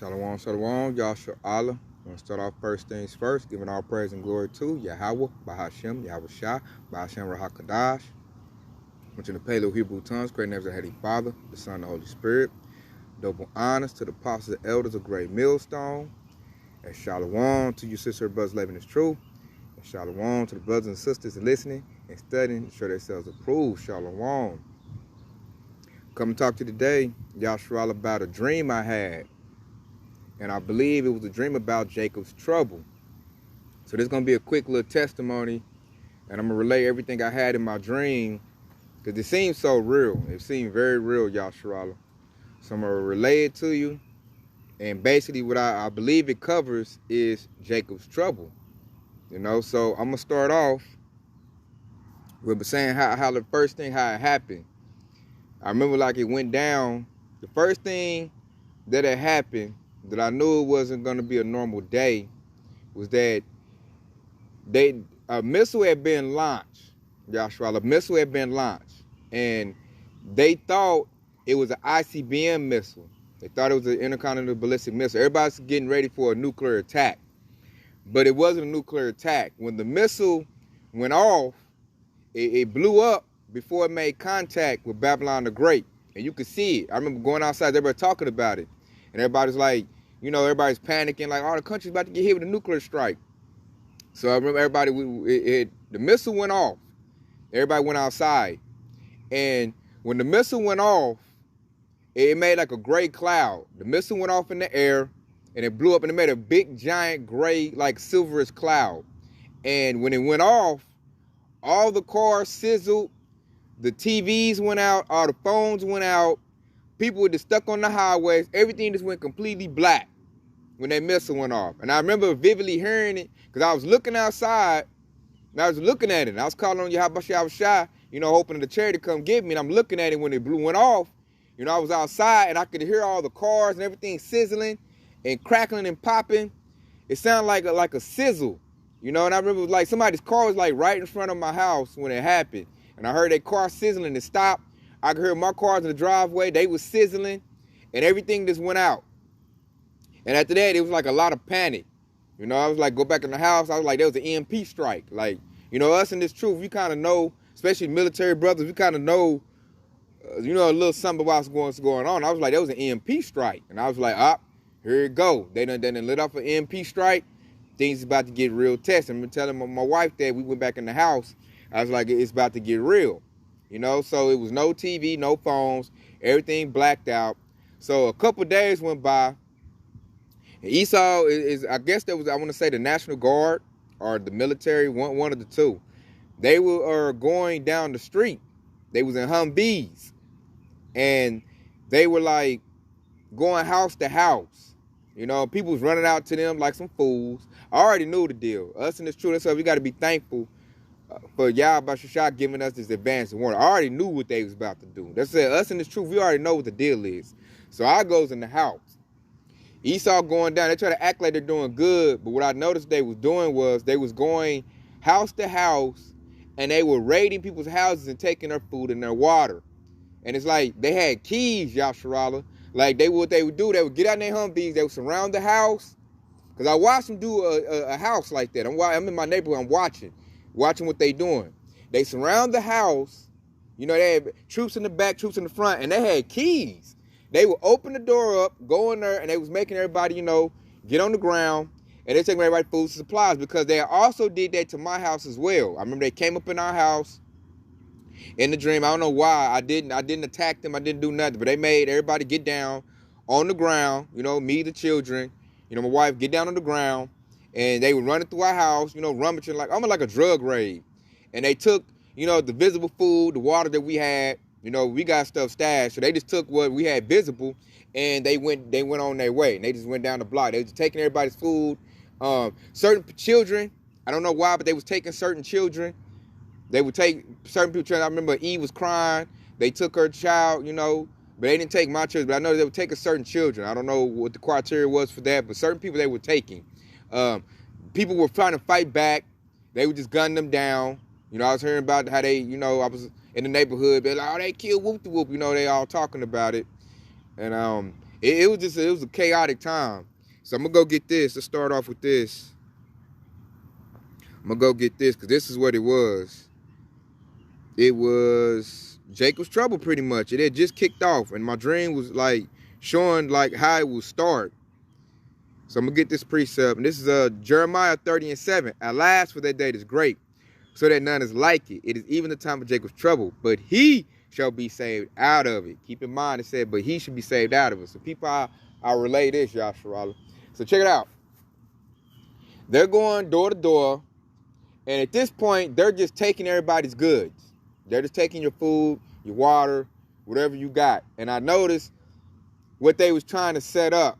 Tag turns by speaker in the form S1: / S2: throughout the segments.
S1: Shalom, shalom, Yahshua Allah. I want to start off first things first, giving all praise and glory to Yahweh, Bahashem, Yahweh Shah, Bahashem Rahakadash, which in the Paleo Hebrew tongues, great names of Heavenly Father, the Son, and the Holy Spirit. Double honors to the apostles and elders of Great Millstone. And shalom to you, sister and brothers living is true. And shalom to the brothers and sisters listening and studying to show themselves approved. Shalom. Come and talk to you today, Yahshua Allah, about a dream I had. And I believe it was a dream about Jacob's trouble. So this is going to be a quick little testimony. And I'm going to relay everything I had in my dream. Because it seems so real. It seemed very real, Yahshua. So I'm going to relay it to you. And basically what I believe it covers is Jacob's trouble. You know, so I'm going to start off with saying how the first thing, how it happened. I remember like it went down. The first thing that had happened that I knew it wasn't going to be a normal day was that a missile had been launched. Yahshua, a missile had been launched. And they thought it was an ICBM missile. They thought it was an intercontinental ballistic missile. Everybody's getting ready for a nuclear attack. But it wasn't a nuclear attack. When the missile went off, it blew up before it made contact with Babylon the Great. And you could see it. I remember going outside, everybody talking about it. And everybody's like, you know, everybody's panicking, like, oh, the country's about to get hit with a nuclear strike. So I remember everybody, the missile went off. Everybody went outside. And when the missile went off, it made like a gray cloud. The missile went off in the air, and it blew up, and it made a big, giant, gray, like silverish cloud. And when it went off, all the cars sizzled, the TVs went out, all the phones went out, people were just stuck on the highways, everything just went completely black when that missile went off. And I remember vividly hearing it, because I was looking outside, and I was looking at it, and I was calling on Yahweh Shai, you know, hoping the chariot to come get me, and I'm looking at it when it went off. You know, I was outside, and I could hear all the cars and everything sizzling and crackling and popping. It sounded like a sizzle, you know, and I remember like somebody's car was like right in front of my house when it happened. And I heard that car sizzling and stopped. I could hear my cars in the driveway, they was sizzling, and everything just went out. And after that, it was like a lot of panic. You know, I was like, go back in the house. I was like, there was an EMP strike. Like, you know, us in this truth, we kind of know, especially military brothers, we kind of know, you know, a little something about what's going on. I was like, there was an EMP strike. And I was like, here it go. They done lit off an EMP strike. Things about to get real testing. I'm telling my wife that we went back in the house. I was like, it's about to get real. You know, so it was no TV, no phones, everything blacked out. So a couple days went by. Esau is I guess that was, I want to say the National Guard or the military, one of the two. They were going down the street. They was in Humvees. And they were like going house to house. You know, people was running out to them like some fools. I already knew the deal. Us in this truth, that's why we got to be thankful for Yahweh Shai giving us this advance warning. I already knew what they was about to do. That's it. Us in this truth, we already know what the deal is. So I goes in the house. Esau going down. They try to act like they're doing good, but what I noticed they was doing was they was going house to house, and they were raiding people's houses and taking their food and their water. And it's like they had keys, Yahshua. Like what they would do, they would get out in their Humvees, they would surround the house. Because I watched them do a house like that. I'm in my neighborhood, I'm watching what they doing. They surround the house. You know, they had troops in the back, troops in the front, and they had keys. They would open the door up, go in there, and they was making everybody, you know, get on the ground, and they taking everybody food and supplies, because they also did that to my house as well. I remember they came up in our house in the dream. I don't know why. I didn't attack them. I didn't do nothing, but they made everybody get down on the ground, you know, me, the children, you know, my wife, get down on the ground. And they were running through our house, you know, rummaging almost like a drug raid. And they took, you know, the visible food, the water that we had. You know, we got stuff stashed. So they just took what we had visible, and they went on their way. And they just went down the block. They was just taking everybody's food. Certain children, I don't know why, but they was taking certain children. They would take certain people. I remember Eve was crying. They took her child, you know, but they didn't take my children. But I know they were taking certain children. I don't know what the criteria was for that, but certain people they were taking. People were trying to fight back. They were just gunning them down. You know, I was hearing about how they, you know, I was in the neighborhood, they're like, oh, they killed Whoop-de-Whoop. You know, they all talking about it. And it was a chaotic time. So I'm gonna go get this. Let's start off with this. I'm gonna go get this because this is what it was. It was Jacob's trouble pretty much. It had just kicked off, and my dream was like showing like how it would start. So I'm gonna get this precept, and this is Jeremiah 30:7. Alas, for that day is great, so that none is like it. It is even the time of Jacob's trouble, but he shall be saved out of it. Keep in mind, it said, but he should be saved out of it. So people, I relay this, Yasharala. So check it out. They're going door to door, and at this point, they're just taking everybody's goods. They're just taking your food, your water, whatever you got. And I noticed what they was trying to set up.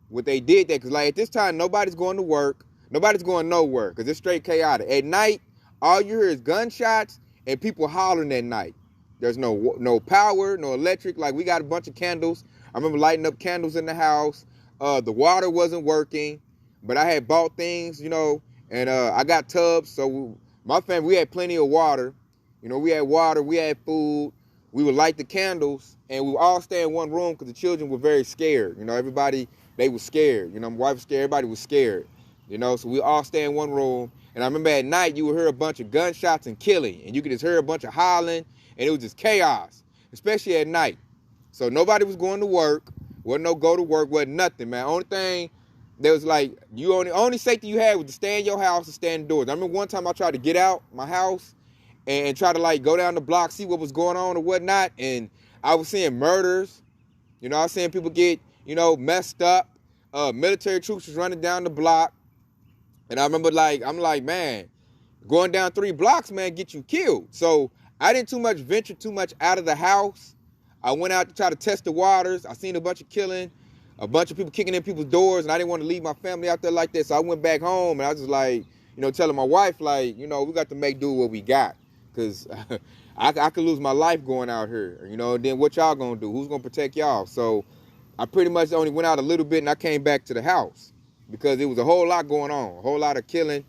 S1: What they did there, because like at this time, nobody's going to work. Nobody's going nowhere, because it's straight chaotic. At night, all you hear is gunshots and people hollering at night. There's no power, no electric. Like, we got a bunch of candles. I remember lighting up candles in the house. The water wasn't working, but I had bought things, you know, and I got tubs. So my family, we had plenty of water. You know, we had water, we had food. We would light the candles, and we would all stay in one room because the children were very scared. You know, everybody, they were scared. You know, my wife was scared. Everybody was scared. You know, so we all stay in one room. And I remember at night, you would hear a bunch of gunshots and killing, and you could just hear a bunch of hollering, and it was just chaos, especially at night. So nobody was going to work. Wasn't no go to work, wasn't nothing, man. Only thing, there was like, only safety you had was to stay in your house and stay indoors. I remember one time I tried to get out my house and try to like go down the block, see what was going on or whatnot, and I was seeing murders. You know, I was seeing people get, you know, messed up. Military troops was running down the block. And I remember, like, I'm like, man, going down 3 blocks, man, get you killed. So I didn't venture too much out of the house. I went out to try to test the waters. I seen a bunch of killing, a bunch of people kicking in people's doors, and I didn't want to leave my family out there like that. So I went back home, and I was just like, you know, telling my wife, like, you know, we got to make do what we got, because I could lose my life going out here. You know, then what y'all gonna do? Who's gonna protect y'all? So I pretty much only went out a little bit, and I came back to the house, because it was a whole lot going on, a whole lot of killing,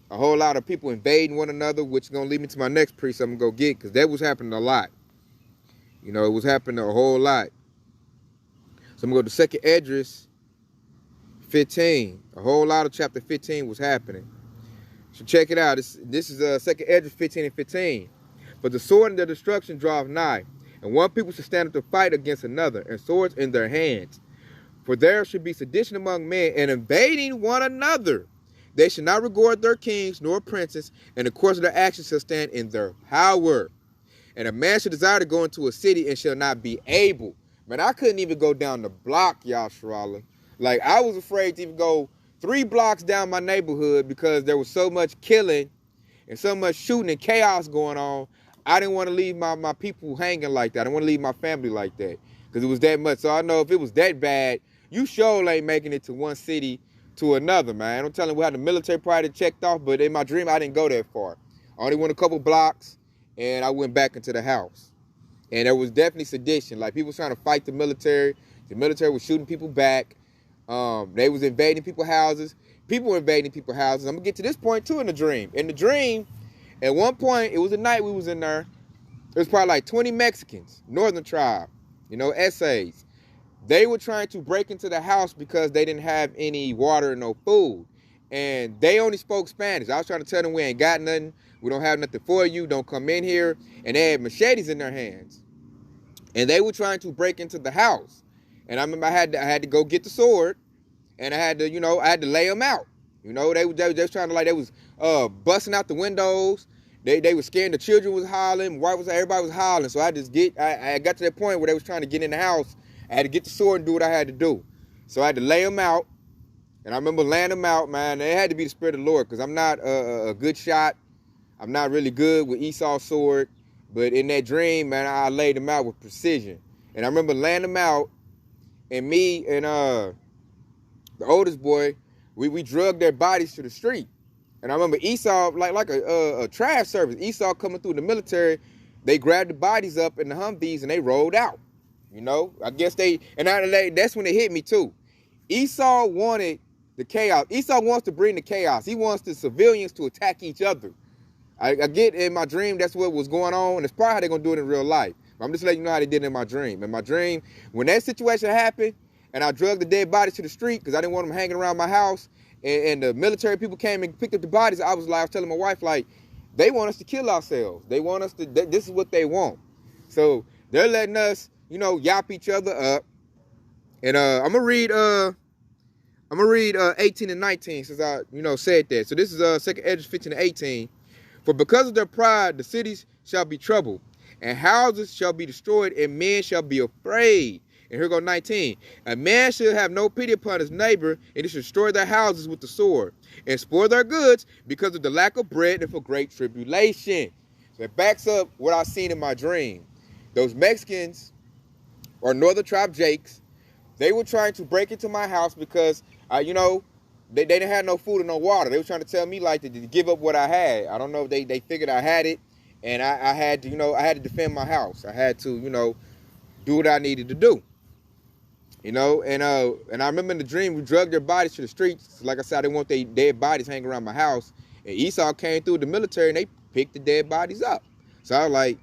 S1: a whole lot of people invading one another, which is going to lead me to my next precept I'm going to go get, because that was happening a lot. You know, it was happening a whole lot. So I'm going to go to 2nd Esdras 15. A whole lot of chapter 15 was happening. So check it out. This is 2nd Esdras 15:15. But the sword and the destruction draweth nigh, and one people shall stand up to fight against another, and swords in their hands. For there should be sedition among men, and invading one another. They should not regard their kings nor princes, and the course of their actions shall stand in their power. And a man should desire to go into a city and shall not be able. Man, I couldn't even go down the block, Yasharala. Like, I was afraid to even go 3 blocks down my neighborhood because there was so much killing and so much shooting and chaos going on. I didn't want to leave my people hanging like that. I didn't want to leave my family like that because it was that much. So I know if it was that bad, you sure ain't making it to one city to another, man. I'm telling you, we had the military party checked off, but in my dream, I didn't go that far. I only went a couple blocks, and I went back into the house. And there was definitely sedition. Like, people was trying to fight the military. The military was shooting people back. They was invading people's houses. People were invading people's houses. I'm going to get to this point, too, in the dream. In the dream, at one point, it was a night we was in there. There was probably like 20 Mexicans, northern tribe, you know, essays. They were trying to break into the house because they didn't have any water and no food. And they only spoke Spanish. I was trying to tell them we ain't got nothing. We don't have nothing for you. Don't come in here. And they had machetes in their hands. And they were trying to break into the house. And I remember I had to go get the sword. And I had to, you know, I had to lay them out. You know, they was trying to, like, they was busting out the windows. They were scared. The children was hollering. Everybody was hollering. So I got to that point where they was trying to get in the house. I had to get the sword and do what I had to do. So I had to lay them out. And I remember laying them out, man. It had to be the Spirit of the Lord, because I'm not a good shot. I'm not really good with Esau's sword. But in that dream, man, I laid them out with precision. And I remember laying them out, and me and the oldest boy, we drugged their bodies to the street. And I remember Esau, like a trash service, Esau coming through the military, they grabbed the bodies up in the Humvees and they rolled out. You know, I guess that's when it hit me too. Esau wanted the chaos. Esau wants to bring the chaos. He wants the civilians to attack each other. I get in my dream that's what was going on, and it's probably how they're going to do it in real life. But I'm just letting you know how they did it in my dream. In my dream, when that situation happened, and I drug the dead bodies to the street because I didn't want them hanging around my house. And the military people came and picked up the bodies. I was telling my wife, like, they want us to kill ourselves. They want us to, this is what they want. So they're letting us, you know, yap each other up. And I'm gonna read 18 and 19 since I, you know, said that. So this is 2nd Esdras 15 and 18. For because of their pride, the cities shall be troubled, and houses shall be destroyed, and men shall be afraid. And here go 19. A man shall have no pity upon his neighbor, and he shall destroy their houses with the sword, and spoil their goods because of the lack of bread and for great tribulation. So it backs up what I seen in my dream. Those Mexicans, or Northern Tribe Jakes, they were trying to break into my house because, you know, they didn't have no food and no water. They were trying to tell me, like, to give up what I had. I don't know if they figured I had it, and I had to, you know, I had to defend my house. I had to, you know, do what I needed to do. You know, and I remember in the dream, we drugged their bodies to the streets. Like I said, I didn't want their dead bodies hanging around my house. And Esau came through the military, and they picked the dead bodies up. So I was like,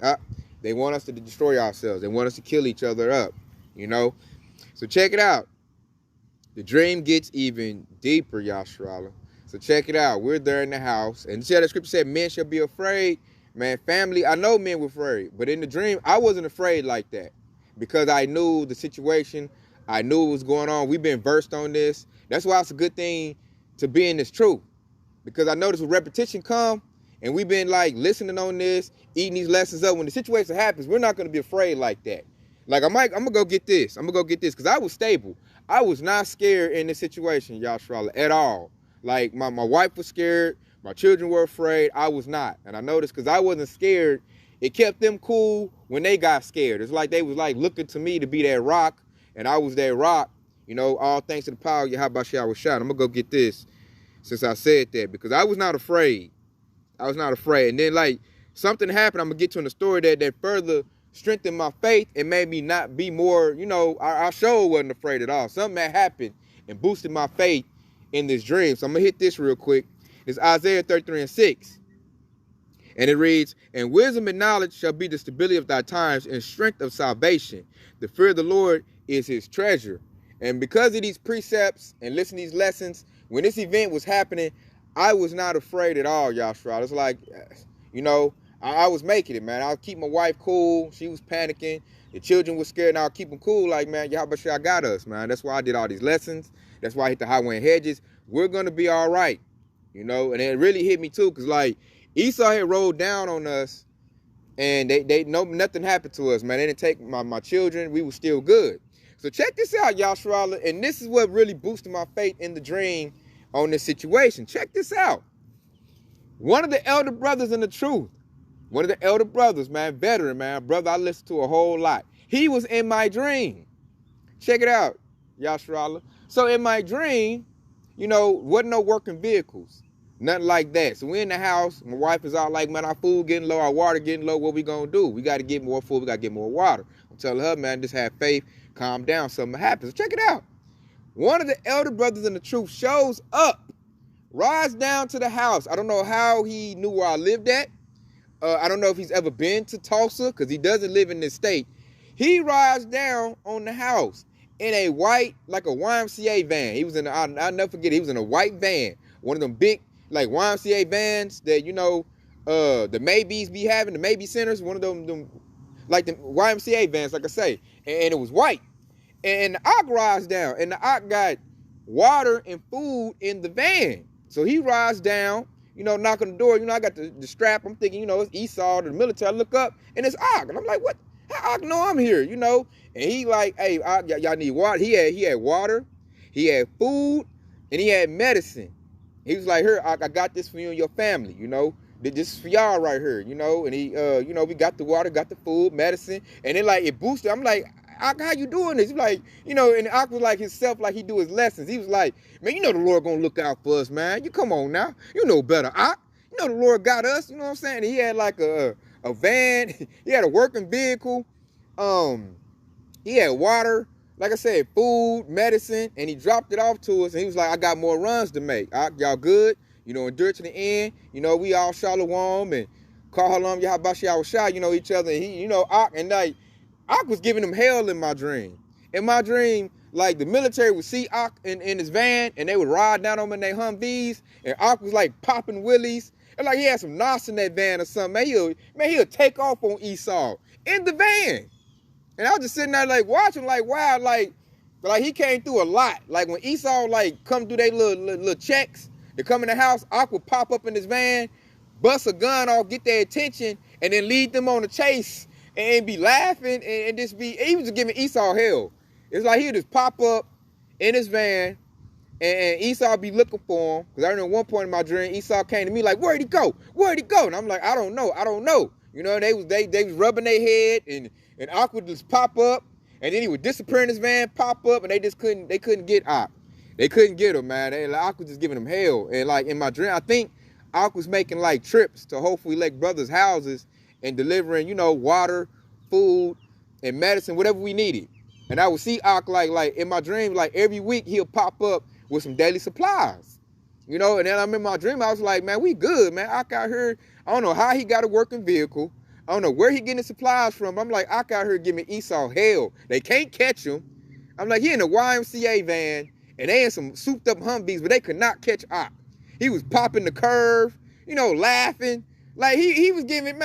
S1: they want us to destroy ourselves. They want us to kill each other up, you know. So check it out. The dream gets even deeper, Yasharala. So check it out. We're there in the house. And see how the scripture said, men shall be afraid. Man, family, I know men were afraid. But in the dream, I wasn't afraid like that. Because I knew the situation. I knew what was going on. We've been versed on this. That's why it's a good thing to be in this truth. Because I noticed when repetition come, and we've been like listening on this, eating these lessons up. When the situation happens, we're not going to be afraid like that. Like, I'm going to go get this. I'm going to go get this. Because I was stable. I was not scared in this situation, Yasharala, at all. Like, my wife was scared. My children were afraid. I was not. And I noticed because I wasn't scared, it kept them cool when they got scared. It's like they was like looking to me to be that rock. And I was that rock, you know, all thanks to the power of Yahweh Shah was shot. I'm going to go get this since I said that. Because I was not afraid. I was not afraid. And then, like, something happened. I'm going to get to in the story that further strengthened my faith and made me not be more, you know, I sure wasn't afraid at all. Something that happened and boosted my faith in this dream. So I'm going to hit this real quick. It's Isaiah 33 and 6. And it reads, and wisdom and knowledge shall be the stability of thy times and strength of salvation. The fear of the Lord is his treasure. And because of these precepts and listening to these lessons, when this event was happening, I was not afraid at all, Yashra. It's like, you know, I was making it, man. I'll keep my wife cool. She was panicking. The children were scared, and I'll keep them cool. Like, man, Yahweh Shah got us, man. That's why I did all these lessons. That's why I hit the highway and hedges. We're going to be all right, you know. And it really hit me, too, because, like, Esau had rolled down on us, and nothing happened to us, man. They didn't take my children. We were still good. So check this out, Yasharala, and this is what really boosted my faith in the dream on this situation. Check this out. One of the elder brothers in the truth, one of the elder brothers, man, veteran, man, brother I listened to a whole lot. He was in my dream. Check it out, Yasharala. So in my dream, you know, wasn't no working vehicles. Nothing like that. So we're in the house. My wife is all like, man, our food getting low, our water getting low. What we gonna do? We got to get more food. We got to get more water. I'm telling her, man, just have faith. Calm down. Something happens. Check it out. One of the elder brothers in the truth shows up, rides down to the house. I don't know how he knew where I lived at. I don't know if he's ever been to Tulsa because he doesn't live in this state. He rides down on the house in a white, like a YMCA van. He was in, I'll never forget, he was in a white van. One of them big, like YMCA vans that, you know, the Maybes be having, the Maybe centers, one of them like the YMCA vans, like I say. And it was white. And the Ak rides down, and the Ak got water and food in the van. So he rides down, you know, knock on the door. You know, I got the strap. I'm thinking, you know, it's Esau, the military. I look up, and it's Ak. And I'm like, what? How Ak know I'm here, you know? And he like, hey, y'all need water. He had water, he had food, and he had medicine. He was like, here, Ak, I got this for you and your family, you know? This is for y'all right here, you know? And he, you know, we got the water, got the food, medicine. And then, like, it boosted. I'm like, Ak, how you doing this? He's like, you know, and Ak was like himself, like he do his lessons. He was like, man, you know the Lord gonna look out for us, man. You come on now. You know better, Ak. You know the Lord got us, you know what I'm saying? And he had like a van. He had a working vehicle. He had water, like I said, food, medicine, and he dropped it off to us. And he was like, I got more runs to make. Ak, y'all good? You know, endure to the end. You know, we all shalom and call halam Yahabashah Shah, you know, each other. And he, you know, Ak, and like, Ak was giving him hell in my dream. In my dream, Like the military would see Ak in his van and they would ride down on him in their Humvees, and Ak was like popping willies. And like he had some knots in that van or something. He'll take off on Esau in the van. And I was just sitting there like watching, like, wow, like he came through a lot. Like when Esau like come through their little checks, they come in the house, Ak would pop up in his van, bust a gun off, get their attention, and then lead them on a chase and be laughing and just be, he was just giving Esau hell. It's like he'd just pop up in his van and Esau be looking for him. Because I remember one point in my dream, Esau came to me like, where'd he go? Where'd he go? And I'm like, I don't know. You know, they was rubbing their head and Ak would just pop up and then he would disappear in his van, pop up, and they couldn't get Ak. They couldn't get him, man. Ak was just giving them hell. And like in my dream, I think Ak was making like trips to hopefully like brothers' houses and delivering, you know, water, food, and medicine, whatever we needed. And I would see Ak like in my dream, like every week he'll pop up with some daily supplies. You know, and then I remember my dream, I was like, man, we good, man. Ak out here, I don't know how he got a working vehicle. I don't know where he getting the supplies from. I'm like, Ak out here giving Esau hell. They can't catch him. I'm like, he in a YMCA van, and they in some souped up Humvees, but they could not catch Ak. He was popping the curve, you know, laughing. Like he was giving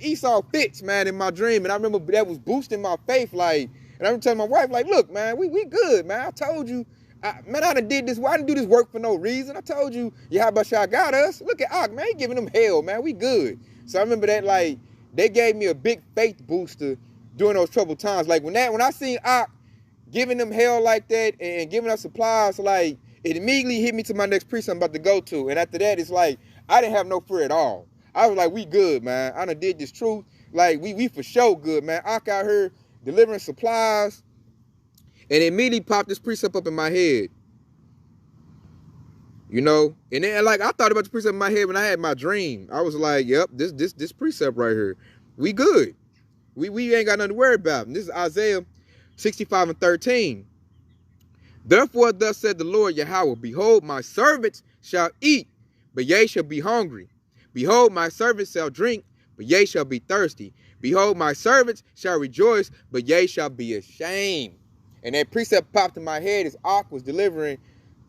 S1: Esau fits, man, in my dream. And I remember that was boosting my faith, like, and I'm telling my wife, like, look, man, we good, man. I told you, man, I done did this. I didn't do this work for no reason. I told you, Yahabashah got us. Look at Ak, man, he giving them hell, man. We good. So I remember that, like, they gave me a big faith booster during those troubled times. Like when I seen Ak giving them hell like that and giving us supplies, like, it immediately hit me to my next precinct I'm about to go to. And after that, it's like, I didn't have no fear at all. I was like, we good, man. I done did this truth. Like, we for sure good, man. Ak out here delivering supplies. And it immediately popped this precept up in my head. You know? And then, like, I thought about the precept in my head when I had my dream. I was like, yep, this precept right here. We good. We ain't got nothing to worry about. And this is Isaiah 65:13. Therefore, thus said the Lord Yahweh, behold, my servants shall eat, but ye shall be hungry. Behold, my servants shall drink, but ye shall be thirsty. Behold, my servants shall rejoice, but ye shall be ashamed. And that precept popped in my head as Ak was delivering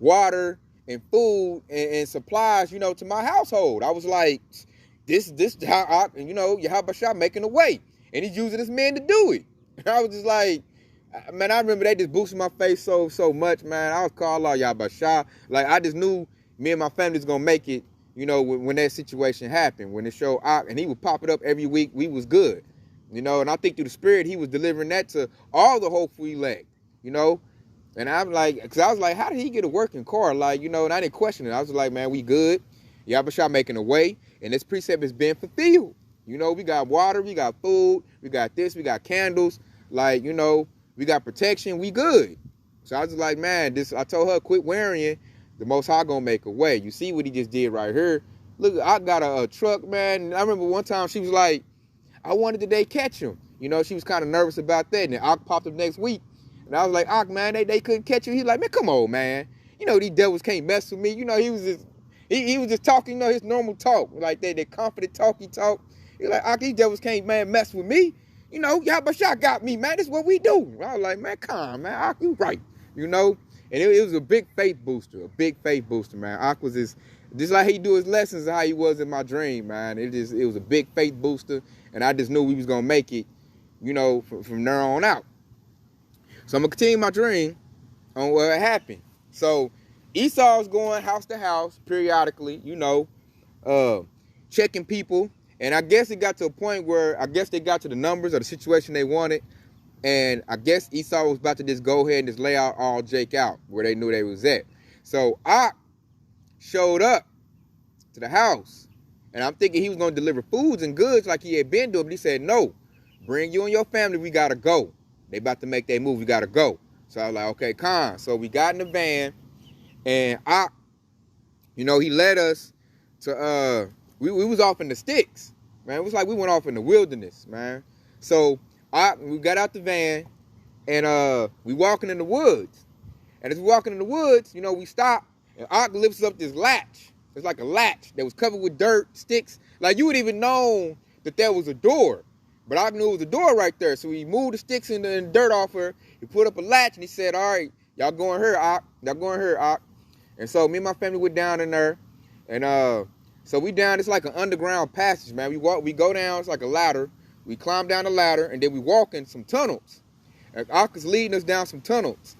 S1: water and food and supplies, you know, to my household. I was like, this how Ak, you know, Yahabashah making a way. And he's using this man to do it. And I was just like, man, I remember they just boosted my face so much, man. I was called Allah Yahabashah. Like, I just knew me and my family was going to make it, you know, when that situation happened, when it showed Ak, and he would pop it up every week, we was good. You know, and I think through the Spirit, he was delivering that to all the hopeful elect, you know. And I'm like, because I was like, how did he get a working car? Like, you know, and I didn't question it. I was like, man, we good. Yahabashah making a way, and this precept is being fulfilled. You know, we got water, we got food, we got this, we got candles. Like, you know, we got protection, we good. So I was like, man, I told her, quit worrying. The Most High gonna make a way. You see what he just did right here. Look, I got a truck, man. And I remember one time she was like, I wanted today catch him. You know, she was kind of nervous about that. And then Ak popped up next week. And I was like, Ak, man, they couldn't catch you. He's like, man, come on, man. You know, these devils can't mess with me. You know, he was just talking, you know, his normal talk. Like that confident talk he talk. He's like, Ak, these devils can't, man, mess with me. You know, Yahabashah got me, man. This is what we do. I was like, man, come on, man. Ak, you right. You know? And it was a big faith booster, man. Ak was just like he do his lessons, how he was in my dream, man. It was a big faith booster. And I just knew we was going to make it, you know, from there on out. So I'm going to continue my dream on what happened. So Esau's going house to house periodically, you know, checking people. And I guess it got to a point where I guess they got to the numbers or the situation they wanted. And I guess Esau was about to just go ahead and just lay out all Jake out where they knew they was at. So Ak showed up to the house. And I'm thinking he was going to deliver foods and goods like he had been doing. But he said, no, bring you and your family. We got to go. They about to make their move. We got to go. So I was like, okay, Khan. So we got in the van. And Ak, you know, he led us to, we was off in the sticks, man. It was like we went off in the wilderness, man. So we got out the van. And we walking in the woods. And as we walking in the woods, you know, we stop. And Ak lifts up this latch. It's like a latch that was covered with dirt, sticks. Like you would even know that there was a door. But I knew it was a door right there. So he moved the sticks and the dirt off her. He put up a latch and he said, all right, Y'all going here, Ock. Y'all going here, Ock. And so me and my family went down in there. And so we down, it's like an underground passage, man. We go down, it's like a ladder. We climb down the ladder, and then we walk in some tunnels. And Ock is leading us down some tunnels.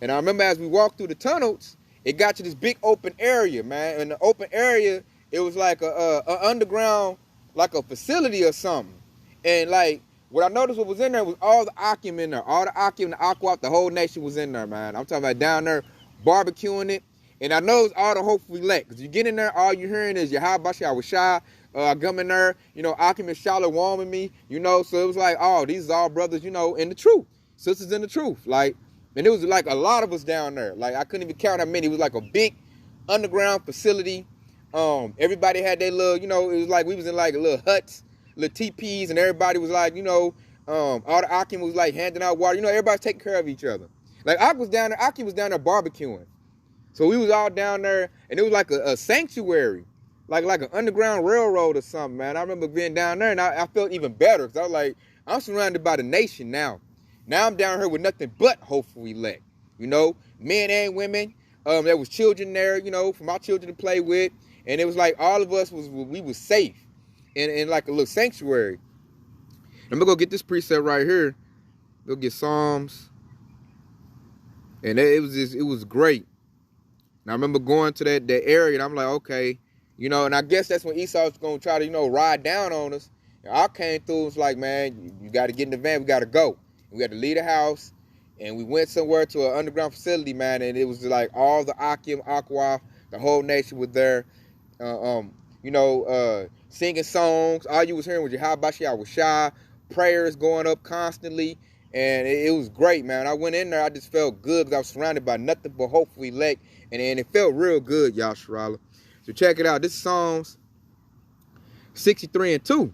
S1: And I remember as we walked through the tunnels, it got to this big open area, man. In the open area, it was like a underground, like a facility or something. And like, what I noticed what was in there was all the Akim in there. All the Akim, the Aquap, the whole nation was in there, man. I'm talking about down there barbecuing it. And I know it's all the hopefully elect. Because you get in there, all you're hearing is Yahweh Shah. I come in there, you know, Akim and Charlotte warming me, you know. So it was like, oh, these are all brothers, you know, in the truth. Sisters in the truth. Like, and it was like a lot of us down there. Like, I couldn't even count how many. It was like a big underground facility. Everybody had their little, you know, it was like we was in like little huts, little teepees, and everybody was like, you know, all the Akim was like handing out water. You know, everybody's taking care of each other. Like, Akim was down there barbecuing. So we was all down there, and it was like a sanctuary, like an underground railroad or something, man. I remember being down there, and I felt even better, because I was like, I'm surrounded by the nation now. Now I'm down here with nothing but hopeful elect, you know, men and women. There was children there, you know, for my children to play with, and it was like all of us we was safe in like a little sanctuary. I'm gonna go get this precept right here. Go get Psalms, and it was great. And I remember going to that area, and I'm like, okay, you know, and I guess that's when Esau was gonna try to, you know, ride down on us. And I came through, and was like, man, you got to get in the van, we got to go. We had to leave the house, and we went somewhere to an underground facility, man, and it was like all the Akim, Aqua, the whole nation was there, you know, singing songs. All you was hearing was Yahweh Shah, prayers going up constantly, and it was great, man. I went in there, I just felt good because I was surrounded by nothing but hopeful elect, and it felt real good, y'all, Sharala. So check it out. This is Psalms 63 and 2,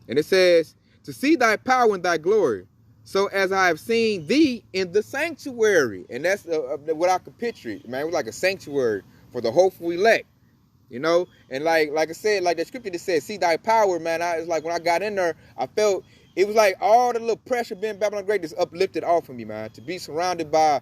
S1: and it says, to see thy power and thy glory, so as I have seen thee in the sanctuary. And that's what I could picture it, man. It was like a sanctuary for the hopeful elect, you know. And like I said, like the scripture that says, see thy power, man. It's like when I got in there, I felt it was like all the little pressure being Babylon Great just uplifted off of me, man. To be surrounded by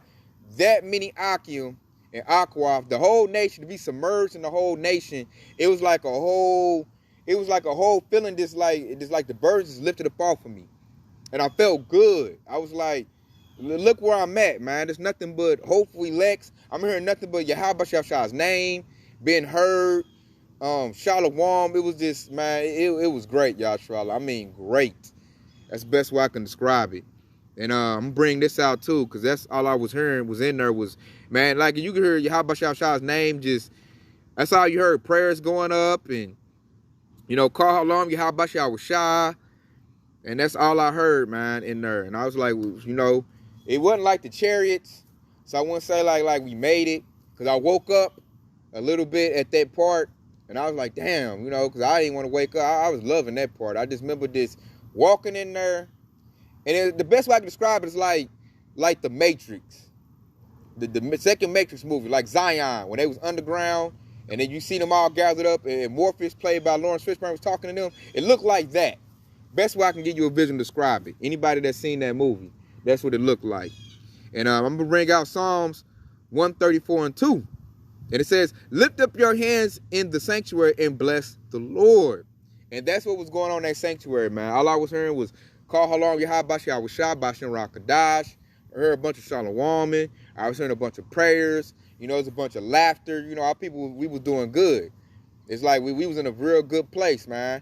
S1: that many Akim and Aqua, the whole nation, to be submerged in the whole nation, it was like a whole feeling, just like the birds just lifted up off of me. And I felt good. I was like, look where I'm at, man. There's nothing but hopeful elects. I'm hearing nothing but Yahweh Shah's name being heard. Shalom. It was just, man, it was great, Yahshua. I mean, great. That's the best way I can describe it. And I'm going to bring this out, too, because that's all I was hearing was in there was, man, like you could hear Yahweh Shah's name just, that's all you heard. Prayers going up and, you know, call Halam, Yahweh Shah. And that's all I heard, man, in there. And I was like, you know, it wasn't like the chariots. So I wouldn't say like we made it. Because I woke up a little bit at that part. And I was like, damn, you know, because I didn't want to wake up. I was loving that part. I just remember this walking in there. And the best way I can describe it is like the Matrix. The second Matrix movie, like Zion, when they was underground. And then you see them all gathered up. And Morpheus, played by Lawrence Fishburne, was talking to them. It looked like that. Best way I can give you a vision to describe it. Anybody that's seen that movie, that's what it looked like. And I'm going to bring out Psalms 134 and 2. And it says, lift up your hands in the sanctuary and bless the Lord. And that's what was going on in that sanctuary, man. All I was hearing was, call Halam Yahweh Shah, Bashem Rakadash. I heard a bunch of Shalom. I was hearing a bunch of prayers. You know, it was a bunch of laughter. You know, our people, we was doing good. It's like we was in a real good place, man.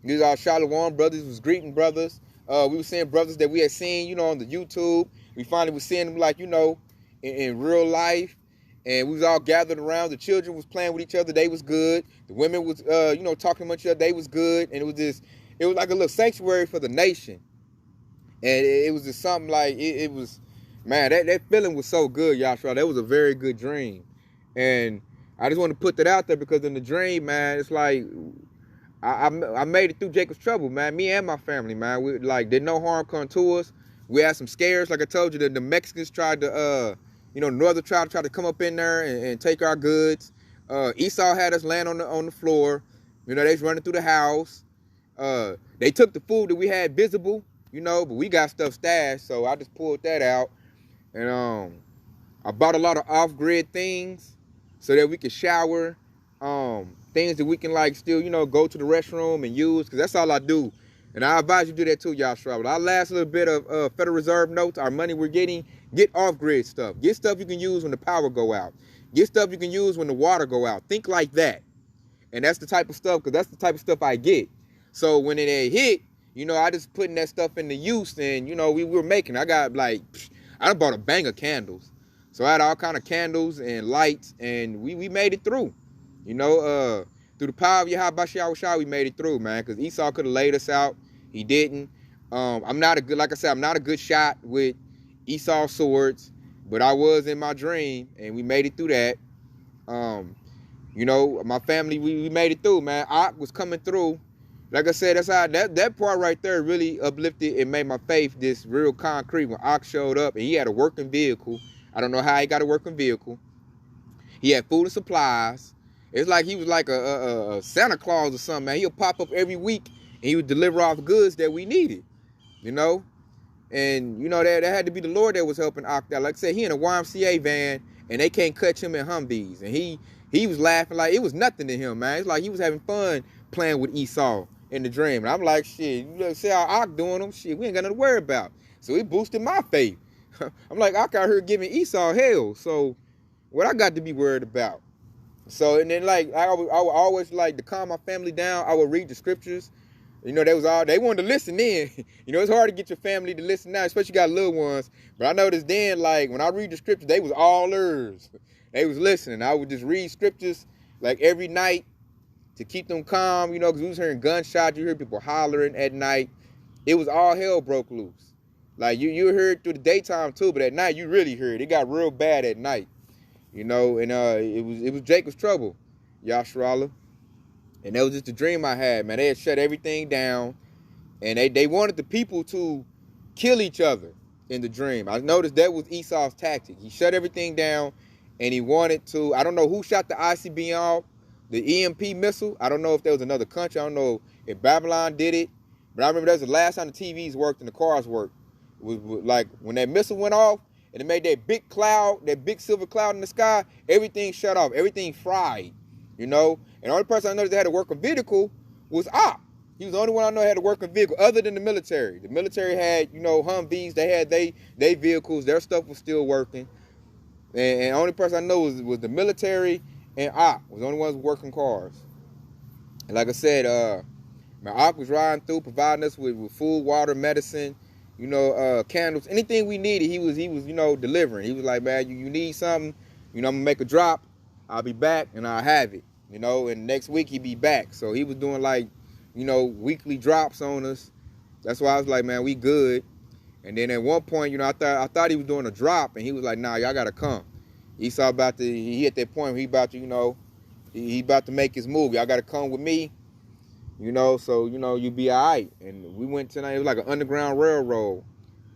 S1: These are Shalom brothers, was greeting brothers. We were seeing brothers that we had seen, you know, on the YouTube. We finally was seeing them, like, you know, in real life. And we was all gathered around. The children was playing with each other. They was good. The women was, you know, talking among each other. They was good. And it was like a little sanctuary for the nation. And it was just something like, it was, man, that feeling was so good, Yahshua. That was a very good dream. And I just want to put that out there because in the dream, man, it's like, I made it through Jacob's trouble, man. Me and my family, man. We did no harm come to us. We had some scares, like I told you. The Mexicans tried to, you know, the Northern tribe tried to come up in there and take our goods. Esau had us land on the floor. You know, they was running through the house. They took the food that we had visible, you know, but we got stuff stashed, so I just pulled that out. And I bought a lot of off-grid things so that we could shower, things that we can like still, go to the restroom and use, because that's all I do. And I advise you do that too, y'all. Our last little bit of Federal Reserve notes, our money we're getting, get off-grid stuff. Get stuff you can use when the power go out. Get stuff you can use when the water go out. Think like that. And that's the type of stuff, because that's the type of stuff I get. So when it hit, I just putting that stuff into use, and, we were making. I got like, I done bought a bang of candles. So I had all kind of candles and lights, and we made it through. Through the power of Yahweh Shah, we made it through, man, because Esau could have laid us out. He didn't. I'm not a good, like I said, I'm not a good shot with Esau swords, but I was in my dream, and we made it through that. My family, we made it through, man. Ak was coming through. Like I said, that's how that part right there really uplifted and made my faith this real concrete when Ak showed up, and he had a working vehicle. I don't know how he got a working vehicle. He had food and supplies. It's like he was like a Santa Claus or something, man. He'll pop up every week, and he would deliver off goods that we needed, And, that had to be the Lord that was helping Ak out. Like I said, he in a YMCA van, and they can't catch him in Humvees. And he was laughing like it was nothing to him, man. It's like he was having fun playing with Esau in the dream. And I'm like, shit, you see how Ak doing them? Shit, we ain't got nothing to worry about. So he boosted my faith. I'm like, Ak out here giving Esau hell. So what I got to be worried about? So, and then like, I would always like to calm my family down. I would read the scriptures. They wanted to listen in. It's hard to get your family to listen now, especially you got little ones. But I noticed then, like, when I read the scriptures, they was all ears. They was listening. I would just read scriptures, like, every night to keep them calm, because we was hearing gunshots. You hear people hollering at night. It was all hell broke loose. Like, you heard it through the daytime, too, but at night, you really heard it. It got real bad at night, and it was Jacob's trouble, Yasharallah. And that was just a dream I had, man. They had shut everything down, and they wanted the people to kill each other in the dream. I noticed that was Esau's tactic. He shut everything down, and he wanted to, I don't know who shot the ICBM, the EMP missile. I don't know if there was another country. I don't know if Babylon did it, but I remember that was the last time the TVs worked and the cars worked. It was like when that missile went off, and it made that big cloud, that big silver cloud in the sky, everything shut off, everything fried, And the only person I noticed that had a working vehicle was Ak. He was the only one I know had a working vehicle other than the military. The military had, Humvees. They had they vehicles. Their stuff was still working. And the only person I know was the military, and Ak was the only ones working cars. And like I said, Ak was riding through, providing us with food, water, medicine, candles, anything we needed. He was delivering. He was like, man, you need something, I'm gonna make a drop. I'll be back and I'll have it, and next week he'd be back. So he was doing like, weekly drops on us. That's why I was like, man, we good. And then at one point, I thought he was doing a drop, and he was like, nah, y'all gotta come. He at that point where he about to, he about to make his move. Y'all gotta come with me, so, you be all right. And we went tonight. It was like an underground railroad,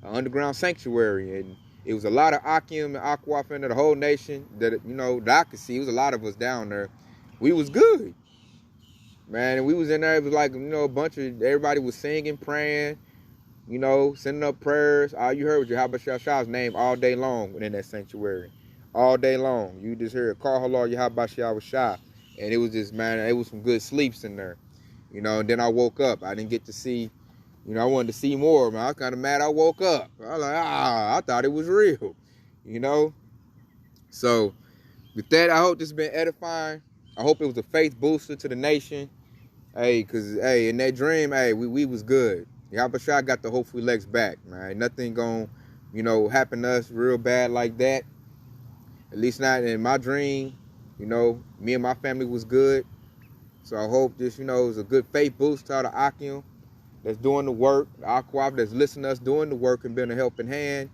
S1: an underground sanctuary, and it was a lot of Akim and Akwaf into the whole nation that, that I could see. It was a lot of us down there. We was good, man. And we was in there. It was like, a bunch of, everybody was singing, praying, sending up prayers. All you heard was Yahweh Shah's name all day long within that sanctuary. All day long. You just heard, call Halal Yahweh Shah. And it was just, man, it was some good sleeps in there. And then I woke up. I didn't get to see, I wanted to see more, man. I was kind of mad I woke up. I was like, I thought it was real, So, with that, I hope this has been edifying. I hope it was a faith booster to the nation. Hey, because, hey, in that dream, hey, we was good. Yahweh Shah got the hopefully legs back, man. Nothing going to, happen to us real bad like that. At least not in my dream. Me and my family was good. So I hope this, is a good faith boost to all the Akim that's doing the work, the Akwaf that's listening to us doing the work and being a helping hand.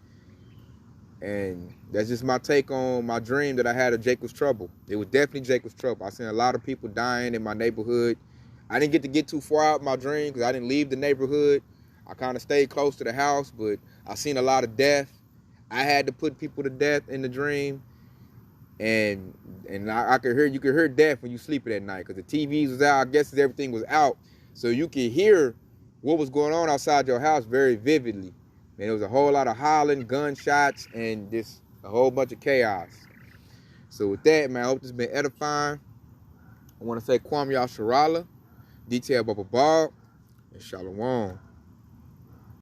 S1: And that's just my take on my dream that I had of Jacob's trouble. It was definitely Jacob's trouble. I seen a lot of people dying in my neighborhood. I didn't get too far out in my dream because I didn't leave the neighborhood. I kind of stayed close to the house, but I seen a lot of death. I had to put people to death in the dream. And I could hear, you could hear death when you sleeping at night because the TVs was out. I guess everything was out. So you could hear what was going on outside your house very vividly. And there was a whole lot of hollering, gunshots, and this A whole bunch of chaos. So with that, man, I hope this has been edifying. I want to say Kwam Yasharala, Detail Baba Bob, and Shalom.